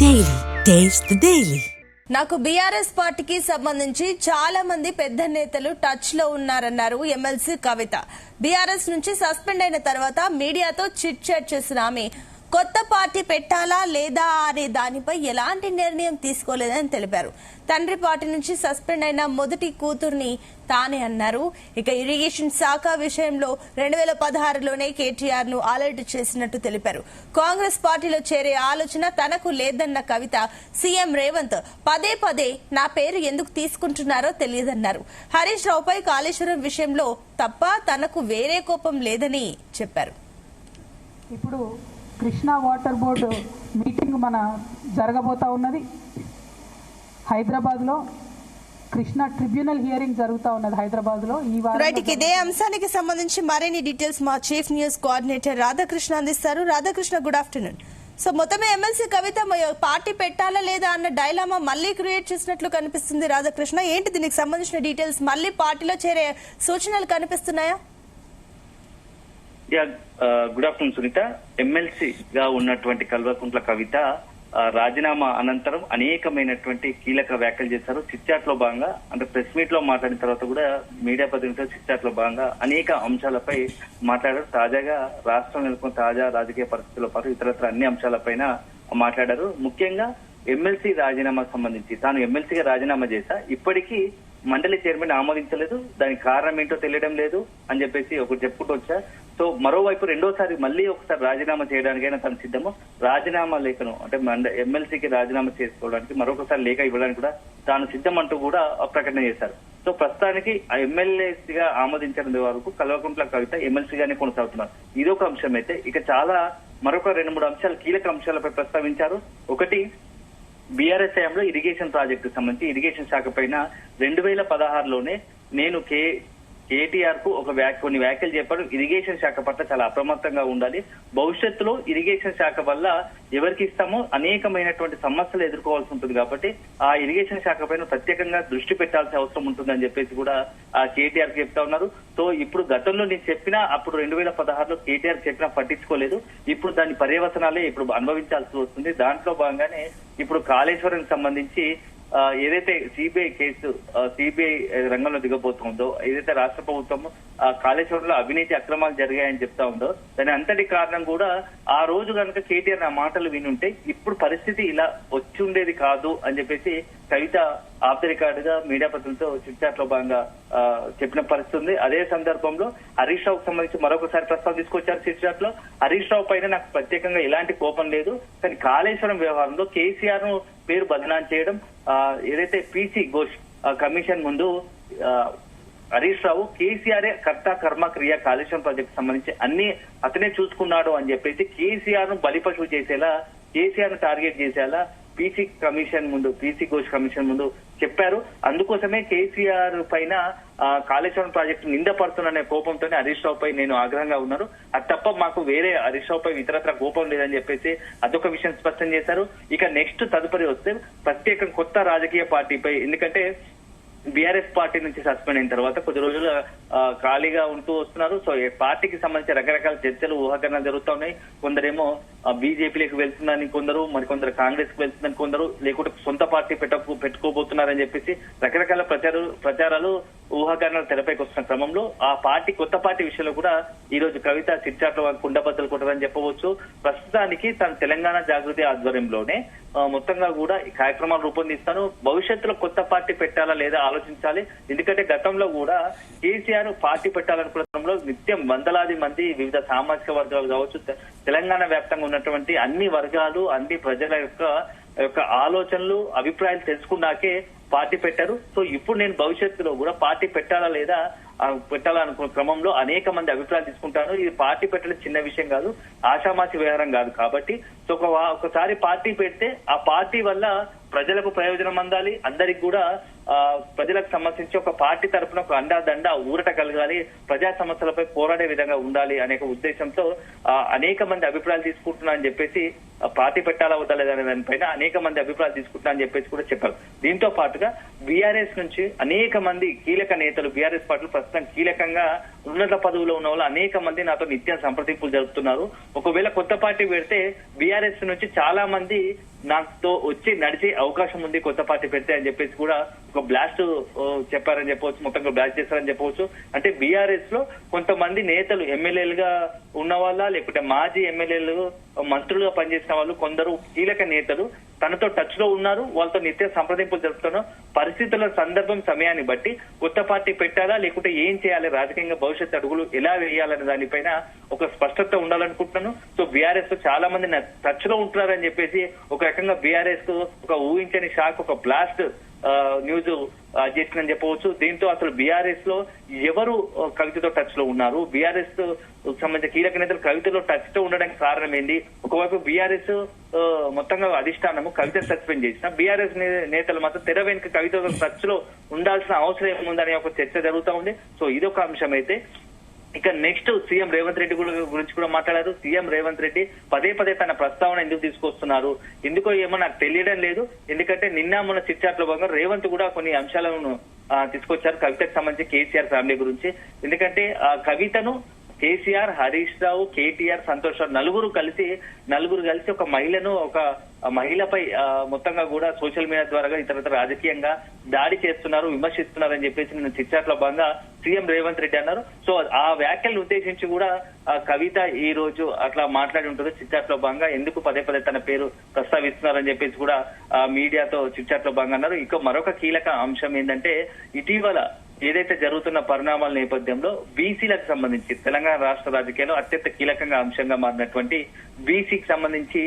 Daily taste the daily. నాకు BRS పార్టీకి సంబంధించి చాలా మంది పెద్ద నేతలు టచ్ లో ఉన్నారన్నారు ఎమ్మెల్సీ కవిత. బీఆర్ఎస్ నుంచి సస్పెండ్ అయిన తర్వాత మీడియాతో చిట్ చాట్ చేసిన ఆమె కొత్త పార్టీ పెట్టాలా లేదా అనే దానిపై ఎలాంటి నిర్ణయం తీసుకోలేదని తెలిపారు. తండ్రి పార్టీ నుంచి సస్పెండ్ అయిన మొదటి కూతుర్ని తానే అన్నారు. ఇక ఇరిగేషన్ శాఖ విషయంలో 2016లోనే కేటీఆర్ ను అలర్ట్ చేసినట్టు తెలిపారు. కాంగ్రెస్ పార్టీలో చేరే ఆలోచన తనకు లేదన్న కవిత సీఎం రేవంత్ పదే పదే నా పేరు ఎందుకు తీసుకుంటున్నారో తెలియదన్నారు. హరీష్ రావుపై కాళేశ్వరం విషయంలో తప్ప తనకు వేరే కోపం లేదని చెప్పారు. ఇప్పుడు కృష్ణా వాటర్ బోర్డు మీటింగ్ మన జరగబోతా ఉన్నది. హైదరాబాద్లో కృష్ణా ట్రిబ్యునల్ హియరింగ్ జరుగుతా ఉన్నది హైదరాబాద్లో ఈ వారం. ఇదే అంశానికి సంబంధించి మరిన్ని డీటెయిల్స్ మా చీఫ్ న్యూస్ కోఆర్డినేటర్ రాధాకృష్ణ అందిస్తారు. Radhakrishna, good afternoon. సో మొత్తమే ఎమ్మెల్సీ కవిత పార్టీ పెట్టాలా లేదా అన్న డైలామా మళ్ళీ క్రియేట్ చేసినట్లు కనిపిస్తుంది. రాధాకృష్ణ, ఏంటి దీనికి సంబంధించిన డీటెయిల్స్? మళ్ళీ పార్టీలో చేరే సూచనలు కనిపిస్తున్నాయా? Good afternoon Sunitha. ఎమ్మెల్సీగా ఉన్నటువంటి కల్వకుంట్ల కవిత రాజీనామా అనంతరం అనేకమైనటువంటి కీలక వ్యాఖ్యలు చేశారు. చిట్చాట్ లో భాగంగా అంటే ప్రెస్ మీట్ లో మాట్లాడిన తర్వాత కూడా మీడియా ప్రతినిధులతో చిట్చాట్ లో భాగంగా అనేక అంశాలపై మాట్లాడారు. తాజాగా రాష్ట్రం నెలకొన్న తాజా రాజకీయ పరిస్థితులతో పాటు ఇతరత్ర అన్ని అంశాలపైన మాట్లాడారు. ముఖ్యంగా ఎమ్మెల్సీ రాజీనామాకు సంబంధించి తాను ఎమ్మెల్సీగా రాజీనామా చేశా, ఇప్పటికీ మండలి చైర్మన్ ఆమోదించలేదు, దానికి కారణం ఏంటో తెలియడం లేదు అని చెప్పేసి ఒకటి చెప్పుకుంటూ వచ్చా. సో మరోవైపు రెండోసారి మళ్ళీ ఒకసారి రాజీనామా చేయడానికైనా తను సిద్ధము. రాజీనామా లేఖను అంటే ఎమ్మెల్సీకి రాజీనామా చేసుకోవడానికి మరొకసారి లేఖ ఇవ్వడానికి కూడా తాను సిద్ధం అంటూ కూడా ప్రకటన చేశారు. సో ప్రస్తుతానికి ఆ ఎమ్మెల్యేగా ఆమోదించిన వరకు కల్వకుంట్ల కవిత ఎమ్మెల్సీగానే కొనసాగుతున్నారు. ఇదొక అంశం అయితే ఇక చాలా మరొక 2-3 అంశాలు కీలక అంశాలపై ప్రస్తావించారు. ఒకటి, బీఆర్ఎస్ హయాంలో ఇరిగేషన్ ప్రాజెక్టు సంబంధించి ఇరిగేషన్ శాఖ పైన 2016లోనే నేను కేటీఆర్ కు కొన్ని వ్యాఖ్యలు చెప్పాడు. ఇరిగేషన్ శాఖ పట్ల చాలా అప్రమత్తంగా ఉండాలి, భవిష్యత్తులో ఇరిగేషన్ శాఖ వల్ల ఎవరికి ఇస్తామో అనేకమైనటువంటి సమస్యలు ఎదుర్కోవాల్సి ఉంటుంది కాబట్టి ఆ ఇరిగేషన్ శాఖ పైన ప్రత్యేకంగా దృష్టి పెట్టాల్సిన అవసరం ఉంటుందని చెప్పేసి కూడా ఆ కేటీఆర్ కి చెప్తా ఉన్నారు. సో ఇప్పుడు గతంలో నేను చెప్పినా అప్పుడు 2016లో కేటీఆర్ చెప్పినా పట్టించుకోలేదు. ఇప్పుడు దాని పర్యవసనాలే ఇప్పుడు అనుభవించాల్సి వస్తుంది. దాంట్లో భాగంగానే ఇప్పుడు కాళేశ్వరం సంబంధించి ఏదైతే సిబిఐ రంగంలో దిగబోతుందో, ఏదైతే రాష్ట్ర ప్రభుత్వం కాళేశ్వరంలో అవినీతి అక్రమాలు జరిగాయని చెప్తా ఉందో దాని అంతటి కారణం కూడా ఆ రోజు కనుక కేటీఆర్ నా మాటలు వినుంటే ఇప్పుడు పరిస్థితి ఇలా వచ్చి ఉండేది కాదు అని చెప్పేసి కవిత ఆఫ్ ది రికార్డ్ గా మీడియా ప్రతినిధులతో చిట్చాట్ లో భాగంగా చెప్పిన పరిస్థితి ఉంది. అదే సందర్భంలో హరీష్ రావుకు సంబంధించి మరొకసారి ప్రస్తావన తీసుకొచ్చారు చిట్చాట్ లో. హరీష్ రావు పైన నాకు ప్రత్యేకంగా ఎలాంటి కోపం లేదు, కానీ కాళేశ్వరం వ్యవహారంలో కేసీఆర్ ను పేరు బదనాం చేయడం, ఏదైతే పీసీ ఘోష్ కమిషన్ ముందు హరీష్ రావు కేసీఆర్ కర్త కర్మ క్రియ కాళేశ్వరం ప్రాజెక్టు సంబంధించి అన్ని అతనే చూసుకున్నాడు అని చెప్పేసి కేసీఆర్ ను బలిపశువు చేసేలా, కేసీఆర్ ను టార్గెట్ చేసేలా పీసీ ఘోష్ కమిషన్ ముందు చెప్పారు. అందుకోసమే కేసీఆర్ పైన కాళేశ్వరం ప్రాజెక్టు నిందపడుతున్న కోపంతోనే హరీష్ రావు పై నేను ఆగ్రహంగా ఉన్నారు. అది తప్ప మాకు వేరే హరీష్ రావు పై ఇతరత్ర కోపం లేదని చెప్పేసి అదొక విషయం స్పష్టం చేశారు. ఇక నెక్స్ట్ తదుపరి వస్తే ప్రత్యేకం కొత్త రాజకీయ పార్టీపై, ఎందుకంటే బీఆర్ఎస్ పార్టీ నుంచి సస్పెండ్ అయిన తర్వాత కొద్ది రోజులు ఖాళీగా ఉంటూ వస్తున్నారు. సో పార్టీకి సంబంధించి రకరకాల చర్చలు ఊహాకరణలు జరుగుతూ ఉన్నాయి. కొందరేమో బీజేపీలోకి వెళ్తుందని కొందరు, మరికొందరు కాంగ్రెస్ కు వెళ్తుందని కొందరు, లేకుంటే సొంత పార్టీ పెట్టుకోబోతున్నారని చెప్పేసి రకరకాల ప్రచారాలు ఊహాకరణలు తెరపైకి వస్తున్న క్రమంలో ఆ పార్టీ కొత్త పార్టీ విషయంలో కూడా ఈ రోజు కవిత చిట్చాట్లో కుండబద్దలు కొట్టారని చెప్పవచ్చు. ప్రస్తుతానికి తన తెలంగాణ జాగృతి ఆధ్వర్యంలోనే మొత్తంగా కూడా ఈ కార్యక్రమాలు రూపొందిస్తాను. భవిష్యత్తులో కొత్త పార్టీ పెట్టాలా లేదా ఆలోచించాలి. ఎందుకంటే గతంలో కూడా కేసీఆర్ పార్టీ పెట్టాలనుకున్న నిత్యం వందలాది మంది వివిధ సామాజిక వర్గాలు కావచ్చు, తెలంగాణ వ్యాప్తంగా ఉన్నటువంటి అన్ని వర్గాలు, అన్ని ప్రజల యొక్క ఆలోచనలు, అభిప్రాయాలు తెలుసుకున్నాకే పార్టీ పెట్టారు. సో ఇప్పుడు నేను భవిష్యత్తులో కూడా పార్టీ పెట్టాలనుకున్న క్రమంలో అనేక మంది అభిప్రాయాలు తీసుకుంటాను. ఇది పార్టీ పెట్టడం చిన్న విషయం కాదు, ఆషామాషి వ్యవహారం కాదు. కాబట్టి సో ఒకసారి పార్టీ పెడితే ఆ పార్టీ వల్ల ప్రజలకు ప్రయోజనం అందాలి, అందరికి కూడా ప్రజలకు సంబంధించి ఒక పార్టీ తరఫున ఒక అండాదండ ఊరట కలగాలి, ప్రజా సమస్యలపై పోరాడే విధంగా ఉండాలి అనే ఉద్దేశంతో అనేక మంది అభిప్రాయాలు తీసుకుంటున్నా అని చెప్పేసి పార్టీ పెట్టాలా వద్దా లేదా అనే దానిపైన అనేక మంది అభిప్రాయాలు తీసుకుంటున్నా అని చెప్పేసి కూడా చెప్పారు. దీంతో పాటుగా బీఆర్ఎస్ నుంచి అనేక మంది కీలక నేతలు బీఆర్ఎస్ పార్టీలు ప్రస్తుతం కీలకంగా ఉన్నత పదవిలో ఉన్న వాళ్ళు అనేక మంది నాతో నిత్యం సంప్రదింపులు జరుపుతున్నారు. ఒకవేళ కొత్త పార్టీ పెడితే బీఆర్ఎస్ నుంచి చాలా మంది నాతో వచ్చి నడిచే అవకాశం ఉంది కొత్త పార్టీ పెడితే అని చెప్పేసి కూడా ఒక బ్లాస్ట్ చెప్పారని చెప్పవచ్చు, మొత్తంగా బ్లాస్ట్ చేస్తారని చెప్పవచ్చు. అంటే బీఆర్ఎస్ లో కొంతమంది నేతలు ఎమ్మెల్యేలుగా ఉన్న వాళ్ళ, లేకుంటే మాజీ ఎమ్మెల్యేలు మంత్రులుగా పనిచేసిన వాళ్ళు, కొందరు కీలక నేతలు తనతో టచ్ లో ఉన్నారు, వాళ్ళతో నిత్యం సంప్రదింపులు జరుపుతున్నారు. పరిస్థితుల సందర్భం సమయాన్ని బట్టి కొత్త పార్టీ పెట్టాలా లేకుంటే ఏం చేయాలి, రాజకీయంగా భవిష్యత్ అడుగులు ఎలా వేయాలనే దానిపైన ఒక స్పష్టత ఉండాలనుకుంటున్నాను. సో బీఆర్ఎస్ తో చాలా మంది టచ్ లో ఉంటున్నారని చెప్పేసి ఒక రకంగా బీఆర్ఎస్ కు ఒక ఊహించని షాక్, ఒక బ్లాస్ట్ న్యూస్ చేసిందని చెప్పవచ్చు. దీంతో అసలు బీఆర్ఎస్ లో ఎవరు కవితతో టచ్ లో ఉన్నారు, బీఆర్ఎస్ సంబంధించిన కీలక నేతలు కవితలో టచ్ తో ఉండడానికి కారణం ఏంటి? ఒకవైపు బీఆర్ఎస్ మొత్తంగా అధిష్టానము కవిత సస్పెండ్ చేసిన, బీఆర్ఎస్ నేతలు మాత్రం తెర వెనుక కవితతో టచ్ లో ఉండాల్సిన అవసరం ఏముందనే ఒక చర్చ జరుగుతూ ఉంది. సో ఇదొక అంశం అయితే ఇక నెక్స్ట్ సీఎం రేవంత్ రెడ్డి గురించి కూడా మాట్లాడారు. సీఎం రేవంత్ రెడ్డి పదే పదే తన ప్రస్తావన ఎందుకు తీసుకొస్తున్నారు, ఎందుకో ఏమో నాకు తెలియడం లేదు. ఎందుకంటే నిన్న మొన్న చిట్చాట్లో భాగంగా రేవంత్ కూడా కొన్ని అంశాలను తీసుకొచ్చారు కవితకు సంబంధించి కేసీఆర్ ఫ్యామిలీ గురించి. ఎందుకంటే ఆ కవితను కేసీఆర్, హరీష్ రావు, కేటీఆర్, సంతోష్ రావు నలుగురు కలిసి ఒక మహిళను, ఒక మహిళపై మొత్తంగా కూడా సోషల్ మీడియా ద్వారా ఇతరత్ర రాజకీయంగా దాడి చేస్తున్నారు, విమర్శిస్తున్నారని చెప్పేసి నిన్న చిట్చాట్లో భాగంగా సీఎం రేవంత్ రెడ్డి అన్నారు. సో ఆ వ్యాఖ్యలను ఉద్దేశించి కూడా కవిత ఈ రోజు అట్లా మాట్లాడి ఉంటుంది చిట్చాట్లో భాగంగా. ఎందుకు పదే పదే తన పేరు ప్రస్తావిస్తున్నారని చెప్పేసి కూడా మీడియాతో చిట్చాట్లో భాగంగా అన్నారు. ఇక మరొక కీలక అంశం ఏంటంటే ఇటీవల ఏదైతే జరుగుతున్న పరిణామాల నేపథ్యంలో బీసీలకు సంబంధించి తెలంగాణ రాష్ట్ర రాజకీయాల్లో అత్యంత కీలకంగా అంశంగా మారినటువంటి బీసీకి సంబంధించి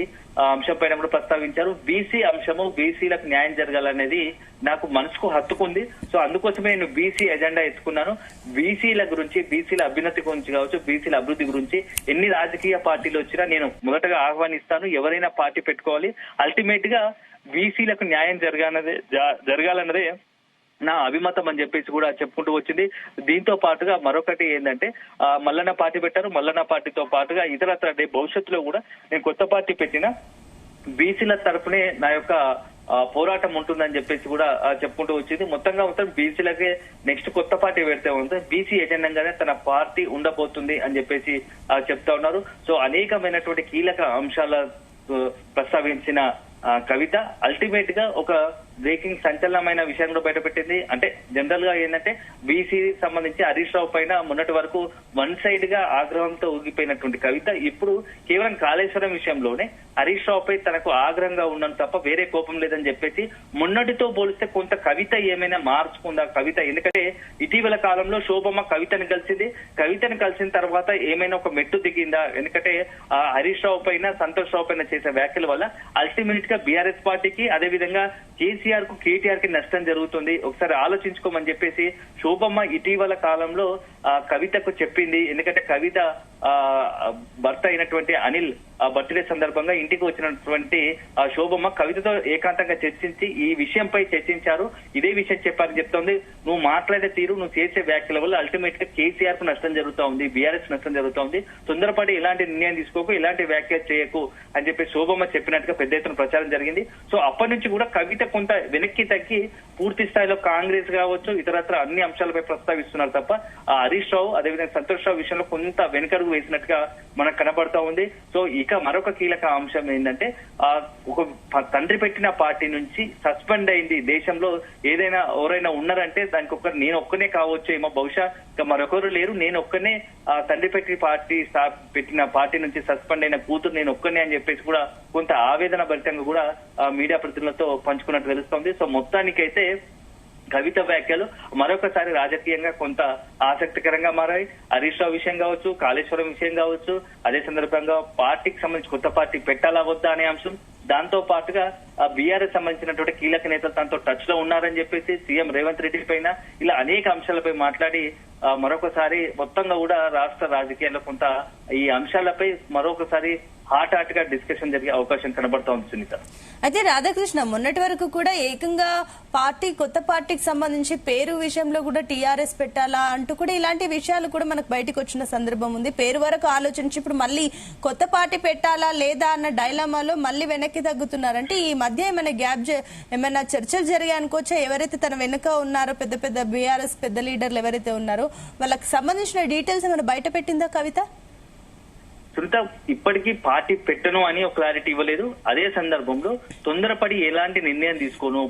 అంశం పైన కూడా ప్రస్తావించారు. బీసీ అంశము, బీసీలకు న్యాయం జరగాలనేది నాకు మనసుకు హత్తుకుంది. సో అందుకోసమే నేను బీసీ ఎజెండా ఎత్తుకున్నాను. బీసీల గురించి, బీసీల అభ్యున్నతి గురించి కావచ్చు, బీసీల అభివృద్ధి గురించి ఎన్ని రాజకీయ పార్టీలు వచ్చినా నేను మొదటగా ఆహ్వానిస్తాను. ఎవరైనా పార్టీ పెట్టుకోవాలి, అల్టిమేట్ గా బీసీలకు న్యాయం జరగాలన్నదే నా అభిమతం అని చెప్పేసి కూడా చెప్పుకుంటూ వచ్చింది. దీంతో పాటుగా మరొకటి ఏంటంటే మల్లన్న పార్టీ పెట్టారు. మల్లన్న పార్టీతో పాటుగా ఇతరత్ర భవిష్యత్తులో కూడా నేను కొత్త పార్టీ పెట్టిన బీసీల తరపునే నా యొక్క పోరాటం ఉంటుందని చెప్పేసి కూడా చెప్పుకుంటూ వచ్చింది. మొత్తంగా మొత్తం బీసీలకే నెక్స్ట్ కొత్త పార్టీ పెడితే ఉంటుంది, బీసీ ఎజెండాగానే తన పార్టీ ఉండబోతుంది అని చెప్పేసి చెప్తా ఉన్నారు. సో అనేకమైనటువంటి కీలక అంశాల ప్రస్తావించిన కవిత అల్టిమేట్ గా ఒక బ్రేకింగ్ సంచలనమైన విషయం కూడా బయటపెట్టింది. అంటే జనరల్ గా ఏంటంటే బీసీ సంబంధించి హరీష్ రావు పైన మొన్నటి వరకు వన్ సైడ్ గా ఆగ్రహంతో ఊగిపోయినటువంటి కవిత ఇప్పుడు కేవలం కాళేశ్వరం విషయంలోనే హరీష్ రావు పై తనకు ఆగ్రహంగా ఉన్నాను తప్ప వేరే కోపం లేదని చెప్పేసి మొన్నటితో పోలిస్తే కొంత కవిత ఏమైనా మార్చుకుందా కవిత? ఎందుకంటే ఇటీవల కాలంలో శోభమ్మ కవితను కలిసిన తర్వాత ఏమైనా ఒక మెట్టు దిగిందా? ఎందుకంటే హరీష్ రావు పైన, సంతోష్ రావు పైన చేసే వ్యాఖ్యల వల్ల అల్టిమేట్ గా బీఆర్ఎస్ పార్టీకి, అదేవిధంగా కేసీఆర్ కు, కేటీఆర్ కి నష్టం జరుగుతుంది. ఒకసారి ఆలోచించుకోమని చెప్పేసి శోభమ్మ ఇటీవల కాలంలో కవితకు చెప్పింది. ఎందుకంటే కవిత భర్త అయినటువంటి అనిల్ బర్త్డే సందర్భంగా ఇంటికి వచ్చినటువంటి శోభమ్మ కవితతో ఏకాంతంగా చర్చించి ఈ విషయంపై చర్చించారు. ఇదే విషయం చెప్పారని చెప్తోంది. నువ్వు మాట్లాడే తీరు, నువ్వు చేసే వ్యాఖ్యల వల్ల అల్టిమేట్ గా కేసీఆర్ కు నష్టం జరుగుతూ ఉంది, బీఆర్ఎస్ నష్టం జరుగుతూ ఉంది. తొందరపడి ఎలాంటి నిర్ణయం తీసుకోకు, ఎలాంటి వ్యాఖ్య చేయకు అని చెప్పి శోభమ్మ చెప్పినట్టుగా పెద్ద ఎత్తున ప్రచారం జరిగింది. సో అప్పటి నుంచి కూడా కవిత కొంత వెనక్కి తగ్గి పూర్తి స్థాయిలో కాంగ్రెస్ కావచ్చు, ఇతరత్ర అన్ని అంశాలపై ప్రస్తావిస్తున్నారు తప్ప హరీష్ రావు, అదేవిధంగా సంతోష్ రావు విషయంలో కొంత వెనుకడుగు వేసినట్టుగా మనకు కనబడతా ఉంది. సో ఇక మరొక కీలక అంశం ఏంటంటే ఒక తండ్రి పెట్టిన పార్టీ నుంచి సస్పెండ్ అయింది. దేశంలో ఏదైనా ఎవరైనా ఉన్నారంటే దానికి నేను ఒక్కనే కావచ్చు ఏమో, బహుశా ఇక మరొకరు లేరు, నేను ఒక్కనే తండ్రి పెట్టిన పార్టీ నుంచి సస్పెండ్ అయిన కూతురు నేను ఒక్కనే అని చెప్పేసి కూడా కొంత ఆవేదన భరితంగా కూడా మీడియా ప్రతినిధులతో పంచుకున్నట్టు తెలుస్తోంది. సో మొత్తానికైతే కవిత వ్యాఖ్యలు మరొకసారి రాజకీయంగా కొంత ఆసక్తికరంగా మారాయి. హరీష్ రావు విషయం కావచ్చు, కాళేశ్వరం విషయం కావచ్చు, అదే సందర్భంగా పార్టీకి సంబంధించి కొత్త పార్టీ పెట్టాలా వద్దా అనే అంశం, దాంతో పాటుగా బీఆర్ఎస్ సంబంధించినటువంటి కీలక నేతలు తనతో టచ్ లో ఉన్నారని చెప్పేసి సీఎం రేవంత్ రెడ్డి పైన ఇలా అనేక అంశాలపై మాట్లాడి మరొకసారి మొత్తంగా కూడా రాష్ట్ర రాజకీయాల్లో కొంత ఈ అంశాలపై మరొకసారి హాట్ గా డిస్కషన్ జరిగే అవకాశం కనబడతా ఉంది సునీత. అయితే రాధాకృష్ణ మొన్నటి వరకు కూడా ఏకంగా కొత్త పార్టీకి సంబంధించి పేరు విషయంలో కూడా టీఆర్ఎస్ పెట్టాలా అంటూ కూడా ఇలాంటి విషయాలు కూడా మనకు బయటకు వచ్చిన సందర్భం ఉంది. పేరు వరకు ఆలోచించి ఇప్పుడు మళ్ళీ కొత్త పార్టీ పెట్టాలా లేదా అన్న డైలమాలో మళ్ళీ వెనక్కి తగ్గుతున్నారంటే ఈ మధ్య ఏమైనా చర్చలు జరిగాయి అనుకోవచ్చా? ఎవరైతే తన వెనుక ఉన్నారో పెద్ద బీఆర్ఎస్ పెద్ద లీడర్లు ఎవరైతే ఉన్నారో వాళ్ళకి సంబంధించిన డీటెయిల్స్ ఏమైనా బయట పెట్టిందా కవిత? సునీత, ఇప్పటికీ పార్టీ పెట్టను అని ఒక క్లారిటీ ఇవ్వలేదు. అదే సందర్భంలో తొందరపడి ఎలాంటి నిర్ణయం తీసుకోను,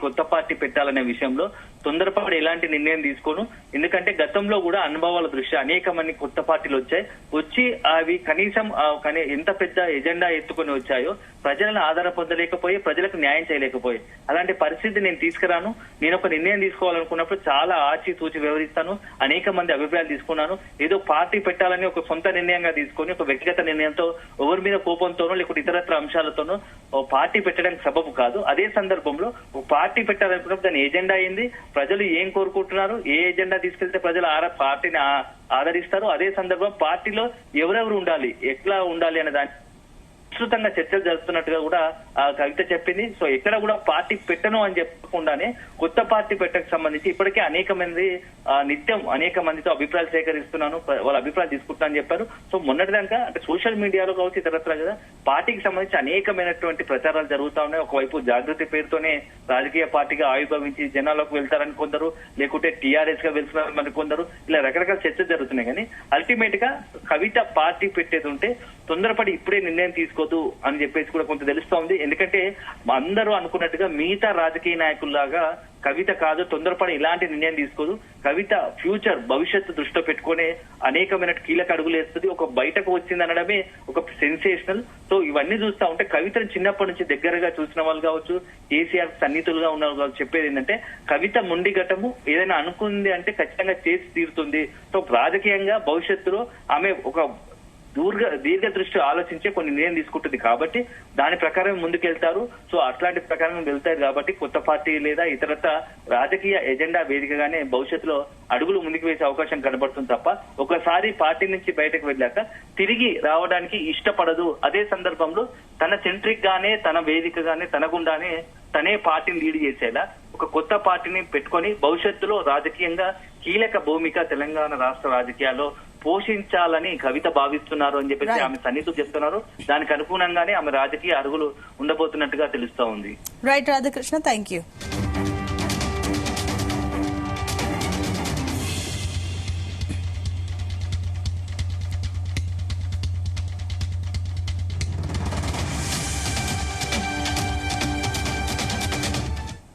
కొత్త పార్టీ పెట్టాలనే విషయంలో తొందరపడి ఎలాంటి నిర్ణయం తీసుకోను. ఎందుకంటే గతంలో కూడా అనుభవాల దృష్ట్యా అనేక మంది కొత్త పార్టీలు వచ్చి అవి కనీసం ఎంత పెద్ద ఎజెండా ఎత్తుకొని వచ్చాయో ప్రజలను ఆధార పొందలేకపోయి, ప్రజలకు న్యాయం చేయలేకపోయి. అలాంటి పరిస్థితి నేను తీసుకురాను. నేను ఒక నిర్ణయం తీసుకోవాలనుకున్నప్పుడు చాలా ఆచితూచి వ్యవహరిస్తాను. అనేక మంది అభిప్రాయాలు తీసుకున్నాను. ఏదో పార్టీ పెట్టాలని ఒక సొంత నిర్ణయంగా తీసుకొని ఒక వ్యక్తిగత నిర్ణయంతో ఎవరి మీద కోపంతోనో లేకపోతే ఇతరత్ర అంశాలతోనో పార్టీ పెట్టడానికి సబబు కాదు. అదే సందర్భంలో ఒక పార్టీ పెట్టాలనుకున్నప్పుడు దాని ఎజెండా ఏంది, ప్రజలు ఏం కోరుకుంటున్నారు, ఏ ఎజెండా తీసుకెళ్తే ప్రజలు పార్టీని ఆదరిస్తారు, అదే సందర్భం పార్టీలో ఎవరెవరు ఉండాలి, ఎట్లా ఉండాలి అనే దాని విస్తృతంగా చర్చలు జరుపుతున్నట్టుగా కూడా కవిత చెప్పింది. సో ఎక్కడ కూడా పార్టీ పెట్టను అని చెప్పకుండానే కొత్త పార్టీ పెట్టకు సంబంధించి ఇప్పటికే నిత్యం అనేక మందితో అభిప్రాయాలు సేకరిస్తున్నాను, వాళ్ళ అభిప్రాయాలు తీసుకుంటున్నానని చెప్పారు. సో మొన్నటిదాకా అంటే సోషల్ మీడియాలో కావచ్చు ఇతరత్ర కదా పార్టీకి సంబంధించి అనేకమైనటువంటి ప్రచారాలు జరుగుతా ఉన్నాయి. ఒకవైపు జాగృతి పేరుతోనే రాజకీయ పార్టీగా ఆవిర్భవించి జనాల్లోకి వెళ్తారని కొందరు, లేకుంటే టీఆర్ఎస్ గా వెళ్తున్నారని కొందరు, ఇలా రకరకాల చర్చలు జరుగుతున్నాయి. కానీ అల్టిమేట్ గా కవిత పార్టీ పెట్టేది ఉంటే తొందరపడి ఇప్పుడే నిర్ణయం తీసుకోదు అని చెప్పేసి కూడా కొంత తెలుస్తోంది. ఎందుకంటే అందరూ అనుకున్నట్టుగా మిగతా రాజకీయ నాయకుల్లాగా కవిత కాదు, తొందరపడి ఇలాంటి నిర్ణయం తీసుకోదు. కవిత భవిష్యత్తు దృష్టిలో పెట్టుకునే అనేకమైన కీలక అడుగులు వేస్తుంది. ఒక బయటకు వచ్చింది అనడమే ఒక సెన్సేషనల్. సో ఇవన్నీ చూస్తా ఉంటే కవితను చిన్నప్పటి నుంచి దగ్గరగా చూసిన వాళ్ళు కావచ్చు, కేసీఆర్ సన్నిహితులుగా ఉన్న వాళ్ళు చెప్పేది ఏంటంటే కవిత మొండి ఘటము ఏదైనా అనుకుంది అంటే ఖచ్చితంగా చేసి తీరుతుంది. సో రాజకీయంగా భవిష్యత్తులో ఆమె ఒక దీర్ఘ దృష్టి ఆలోచించే కొన్ని నిర్ణయం తీసుకుంటుంది కాబట్టి దాని ప్రకారం ముందుకెళ్తారు. సో అట్లాంటి ప్రకారం వెళ్తారు కాబట్టి కొత్త పార్టీ లేదా ఇతరత్ర రాజకీయ ఎజెండా వేదికగానే భవిష్యత్తులో అడుగులు ముందుకు వేసే అవకాశం కనబడుతుంది తప్ప ఒకసారి పార్టీ నుంచి బయటకు వెళ్ళాక తిరిగి రావడానికి ఇష్టపడదు. అదే సందర్భంలో తన సెంట్రిక్ గానే, తన వేదికగానే, తన గుండానే తనే పార్టీని లీడ్ చేసేలా ఒక కొత్త పార్టీని పెట్టుకొని భవిష్యత్తులో రాజకీయంగా కీలక భూమిక తెలంగాణ రాష్ట్ర రాజకీయాల్లో పోషించాలని కవిత భావిస్తున్నారు అని చెప్పేసి ఆమె సన్నిహితులు చెప్తున్నారు. దానికి అనుగుణంగానే ఆమె రాజకీయ అడుగులు ఉండబోతున్నట్టుగా తెలుస్తా ఉంది. Right Radhakrishna, thank you.